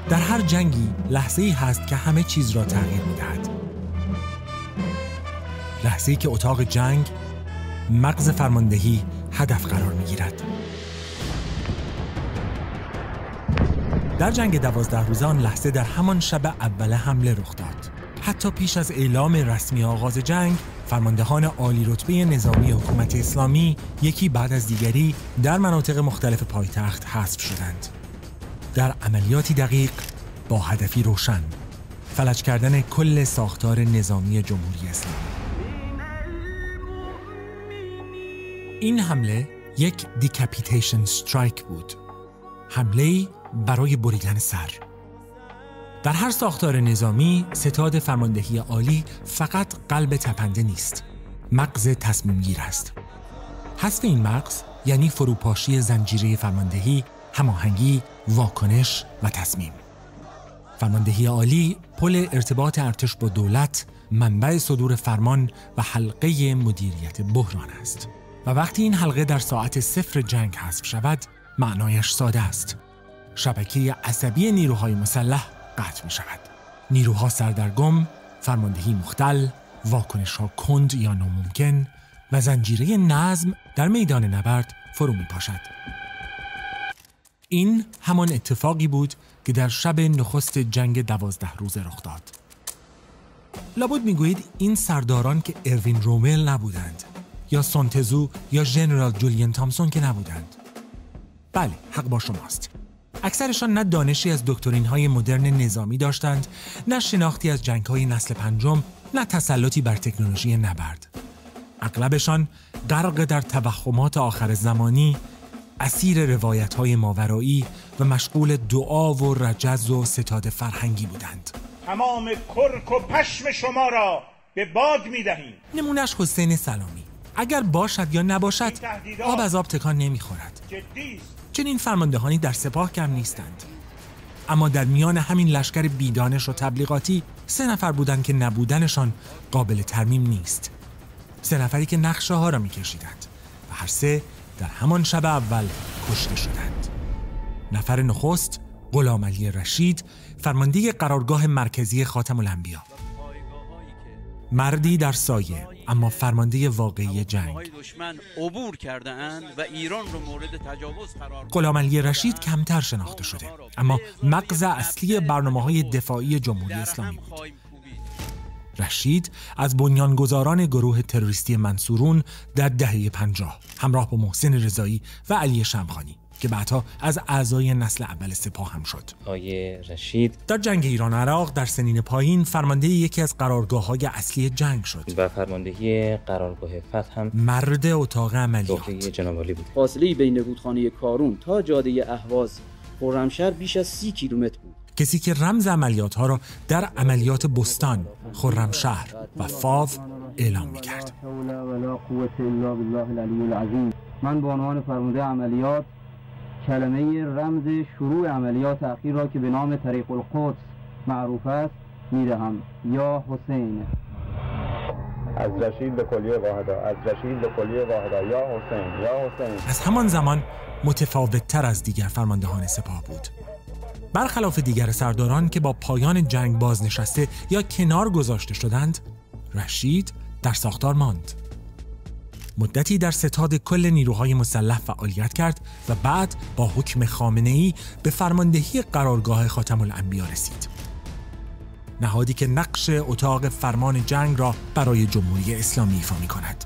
در هر جنگی لحظه‌ای هست که همه چیز را تغییر می‌دهد. لحظه‌ای که اتاق جنگ، مغز فرماندهی هدف قرار می‌گیرد. در جنگ 12 روزه آن لحظه در همان شب اول حمله رخ داد. حتی پیش از اعلام رسمی آغاز جنگ، فرماندهان عالی رتبه نظامی حکومت اسلامی یکی بعد از دیگری در مناطق مختلف پایتخت حذف شدند. در عملیاتی دقیق با هدفی روشن، فلج کردن کل ساختار نظامی جمهوری اسلامی. این حمله یک دیکاپیتیشن استرایک بود. حمله‌ای برای بریدن سر. در هر ساختار نظامی، ستاد فرماندهی عالی فقط قلب تپنده نیست، مغز تصمیم گیر است. حذف این مغز یعنی فروپاشی زنجیره فرماندهی، هماهنگی، واکنش و تصمیم. فرماندهی عالی پل ارتباط ارتش با دولت، منبع صدور فرمان و حلقه مدیریت بحران است. و وقتی این حلقه در ساعت صفر جنگ حذف شود، معنایش ساده است. شبکه عصبی نیروهای مسلح قطع می شود. نیروها سردرگم، فرماندهی مختل، واکنش‌ها کند یا ناممکن و زنجیره نظم در میدان نبرد فرو می پاشد. این همان اتفاقی بود که در شب نخست جنگ 12 روزه رخ داد. لابد میگویید این سرداران که اروین رومل نبودند، یا سونتزو یا ژنرال جولین تامسون که نبودند. بله، حق با شماست. اکثرشان نه دانشی از دکترین‌های مدرن نظامی داشتند، نه شناختی از جنگ‌های نسل پنجم، نه تسلطی بر تکنولوژی نبرد. اغلبشان غرق در توهمات آخر زمانی، اسیر روایت‌های ماورایی و مشغول دعا و رجز و ستاد فرهنگی بودند. تمام کرک و پشم شما را به باد می‌دهیم. نمونش حسین سلامی. اگر باشد یا نباشد، آب از آب تکان نمی‌خورد. چنین فرماندهانی در سپاه کم نیستند. اما در میان همین لشکر بیدانش و تبلیغاتی 3 نفر بودند که نبودنشان قابل ترمیم نیست. 3 نفری که نقشه ها را می‌کشیدند و هر 3 در همان شب اول کشته شدند. نفر نخست غلامعلی رشید، فرمانده قرارگاه مرکزی خاتم الانبیا. مردی در سایه اما فرمانده واقعی جنگ. دشمن عبور کرده اند و ایران رو مورد تجاوز قرار دادند. غلامعلی رشید کمتر شناخته شده، اما مغز اصلی برنامه‌های دفاعی جمهوری اسلامی بود. رشید از بنیانگذاران گروه تروریستی منصورون در دهه 50 همراه با محسن رضایی و علی شمخانی که بعدها از اعضای نسل اول سپاه هم شد. آقای رشید در جنگ ایران عراق در سنین پایین فرمانده یکی از قرارگاه‌های اصلی جنگ شد و فرماندهی قرارگاه فتح هم مرد اتاق عملیات جناب عالی بود. فاصله بین رودخانه کارون تا جاده اهواز خرمشهر بیش از 30 کیلومتر بود. کسی که رمز عملیات‌ها را در عملیات بستان، خرمشهر و فاو اعلام می‌کرد. من به عنوان فرمانده عملیات کلمه رمز شروع عملیات اخیر را که به نام طریق القدس معروف است میدهم. یا حسین. از رشید به کلیه واحدا، از رشید به کلیه واحدا، یا حسین، یا حسین. از همان زمان متفاوت‌تر از دیگر فرماندهان سپاه بود. برخلاف دیگر سرداران که با پایان جنگ بازنشسته یا کنار گذاشته شدند، رشید در ساختار ماند. مدتی در ستاد کل نیروهای مسلح فعالیت کرد و بعد با حکم خامنه‌ای به فرماندهی قرارگاه خاتم الانبیا رسید. نهادی که نقش اتاق فرمان جنگ را برای جمهوری اسلامی ایفا می‌کند.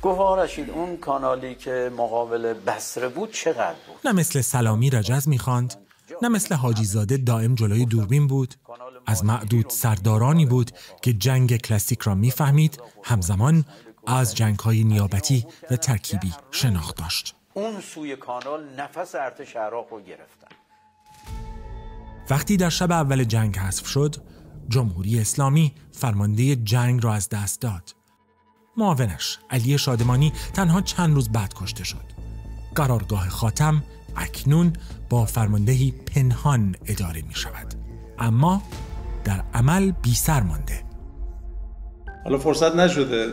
گوها رشید اون کانالی که مقابل بصره بود چقدر بود؟ نه مثل سلامی رجز می‌خواند، نه مثل حاجی زاده دائم جلوی دوربین بود. از معدود سردارانی بود که جنگ کلاسیک را می‌فهمید، همزمان از جنگ‌های نیابتی و ترکیبی شناخت داشت. اون سوی کانال نفس ارتش عراق رو گرفتن. وقتی در شب اول جنگ حذف شد، جمهوری اسلامی فرمانده جنگ را از دست داد. معاونش علی شادمانی تنها چند روز بعد کشته شد. قرارگاه خاتم اکنون با فرماندهی پنهان اداره می شود، اما در عمل بی سر مانده. حالا فرصت نشده،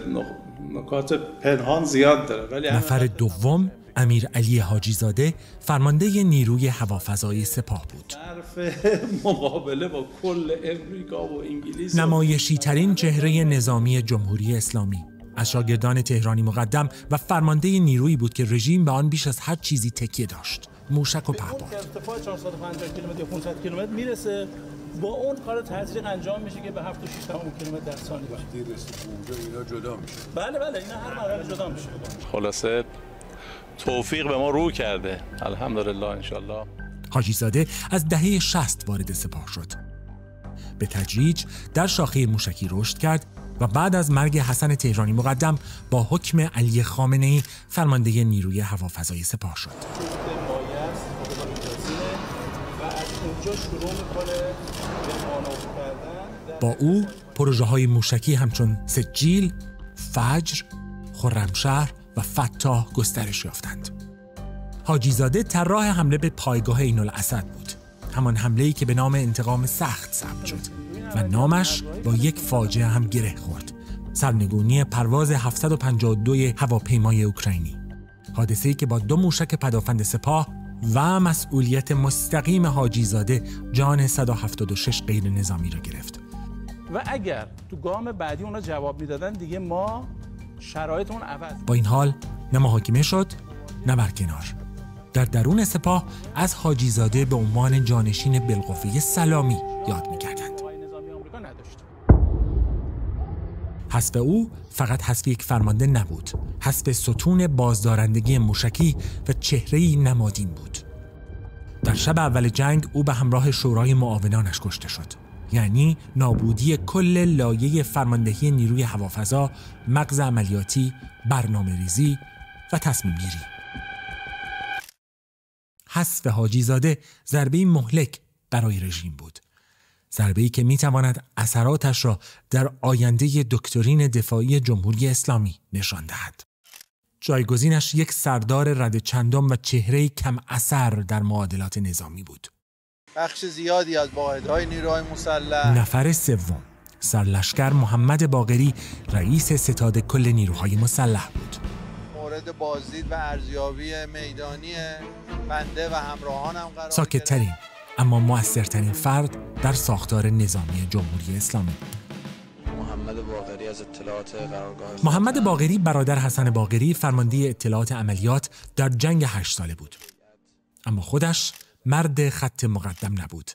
نکات پنهان زیاد داره، ولی نفر دوم امیر علی حاجی زاده فرمانده نیروی هوافضای سپاه بود. مقابله با کل امریکا و انگلیس، نمایشی ترین چهره نظامی جمهوری اسلامی، از شاگردان تهرانی مقدم و فرمانده نیرویی بود که رژیم به آن بیش از هر چیزی تکیه داشت. موشک و پهپاد. ارتفاع 450 کیلومتر 500 کیلومتر میرسه، با اون کار تزریق انجام میشه که به 7 تا 6 کیلومتر در ثانیه وقتی رسید اونجا اینا جدا میشه. بله اینا هر مرحله جدا میشه. خلاصه توفیق به ما رو کرده، الحمدلله. انشالله. حاجی زاده از دهه 60 وارد سپاه شد. به تدریج در شاخه موشکی رشد کرد و بعد از مرگ حسن تهرانی مقدم با حکم علی خامنه‌ای فرمانده نیروی هوافضای سپاه شد. با او پروژه‌های موشکی همچون سجیل، فجر، خرمشهر و فتاح گسترش یافتند. حاجی زاده طراح حمله به پایگاه عین الاسد بود، همان حمله‌ای که به نام انتقام سخت ثبت شد و نامش با یک فاجعه هم گره خورد: سرنگونی پرواز 752 هواپیمای اوکراینی. حادثه‌ای که با 2 موشک پدافند سپاه و مسئولیت مستقیم حاجی زاده جان 176 غیر نظامی را گرفت. و اگر تو گام بعدی اونا جواب میدادن دیگه ما شرایطمون عوض. با این حال نه محاکمه شد نه برکنار. در درون سپاه از حاجی زاده به عنوان جانشین بالقوه سلامی یاد می‌کردند. حذف او فقط حذف یک فرمانده نبود، حذف ستون بازدارندگی موشکی و چهره‌ای نمادین بود. در شب اول جنگ او به همراه شورای معاونانش کشته شد، یعنی نابودی کل لایه فرماندهی نیروی هوافضا، مغز عملیاتی، برنامه‌ریزی و تصمیم گیری. حذف حاجی زاده ضربه‌ای مهلک برای رژیم بود، ضربه‌ای که می‌تواند اثراتش را در آینده دکترین دفاعی جمهوری اسلامی نشان دهد. جایگزینش یک سردار رد چندم و چهره‌ای کم اثر در معادلات نظامی بود. بخش زیادی از واحدهای نیروهای مسلح. نفر سوم سرلشکر محمد باقری رئیس ستاد کل نیروهای مسلح بود. مورد بازدید و ارزیابی میدانی بنده و همراهانم قرار ساکت‌ترین اما مؤثرترین فرد در ساختار نظامی جمهوری اسلامی. محمد باقری از اطلاعات قرارگاه. محمد باقری برادر حسن باقری فرمانده اطلاعات عملیات در جنگ 8 ساله بود، اما خودش مرد خط مقدم نبود.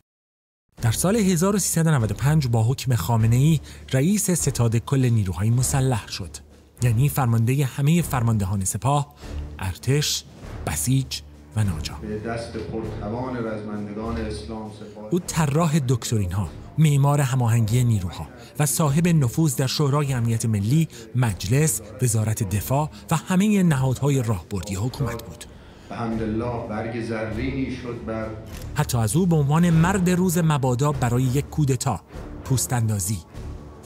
در سال 1395 با حکم خامنه‌ای رئیس ستاد کل نیروهای مسلح شد، یعنی فرمانده همه فرماندهان سپاه، ارتش، بسیج و ناجا. به دست پرتوان رزمندگان اسلام سپاه. او طراح دکترین‌ها، معمار هماهنگی نیروها و صاحب نفوذ در شورای امنیت ملی، مجلس، وزارت دفاع و همه نهادهای راهبردی حکومت بود. الحمدلله برگ زرینی شد بر. حتی از او به عنوان مرد روز مبادا برای یک کودتا، پوست‌اندازی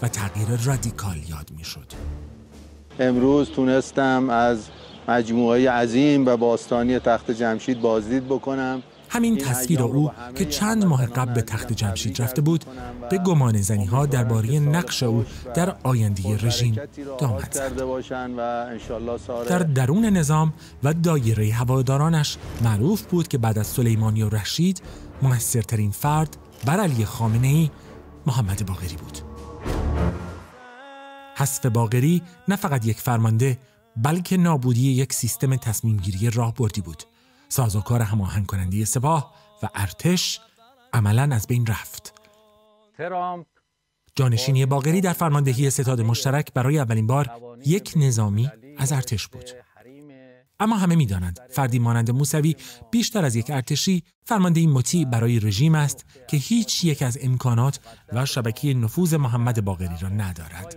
و تغییر رادیکال یاد می‌شد. امروز تونستم از مجموعه عظیم و باستانی تخت جمشید بازدید بکنم. همین تصویر او که چند ماه قبل به تخت جمشید رفته بود به گمان زنی‌ها درباره نقش او در آینده رژیم دامد زد. در درون نظام و دایره هوادارانش معروف بود که بعد از سلیمانی و رشید موثرترین فرد بر علی خامنه‌ای محمد باقری بود. حذف باقری نه فقط یک فرمانده بلکه نابودی یک سیستم تصمیم‌گیری راهبردی بود. سازوکار هماهنگ کننده سپاه و ارتش عملاً از بین رفت. جانشینی باقری در فرماندهی ستاد مشترک برای اولین بار یک نظامی از ارتش بود. اما همه می‌دانند فردی مانند موسوی بیشتر از یک ارتشی فرماندهی مطیع برای رژیم است که هیچ یک از امکانات و شبکه نفوذ محمد باقری را ندارد.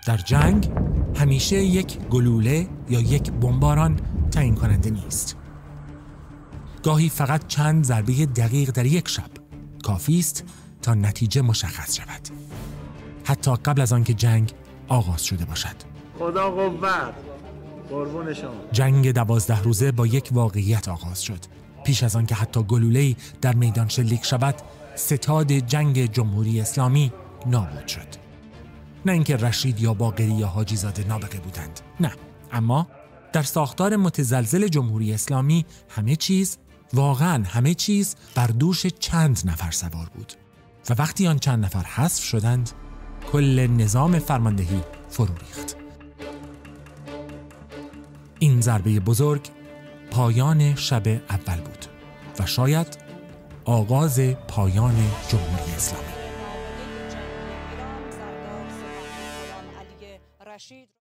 در جنگ همیشه یک گلوله یا یک بمباران تعیین کننده نیست. گاهی فقط چند ضربه دقیق در یک شب کافی است تا نتیجه مشخص شود، حتی قبل از آنکه جنگ آغاز شده باشد. خدا قوت. قربون شما. جنگ 12 روزه با یک واقعیت آغاز شد. پیش از آنکه حتی گلوله‌ای در میدان شلیک شود، ستاد جنگ جمهوری اسلامی نابود شد. نه اینکه رشید یا باقری یا حاجی زاده نابغه بودند، نه، اما در ساختار متزلزل جمهوری اسلامی واقعاً همه چیز بر دوش چند نفر سوار بود و وقتی آن چند نفر حذف شدند کل نظام فرماندهی فرو ریخت. این ضربه بزرگ پایان شب اول بود و شاید آغاز پایان جمهوری اسلامی.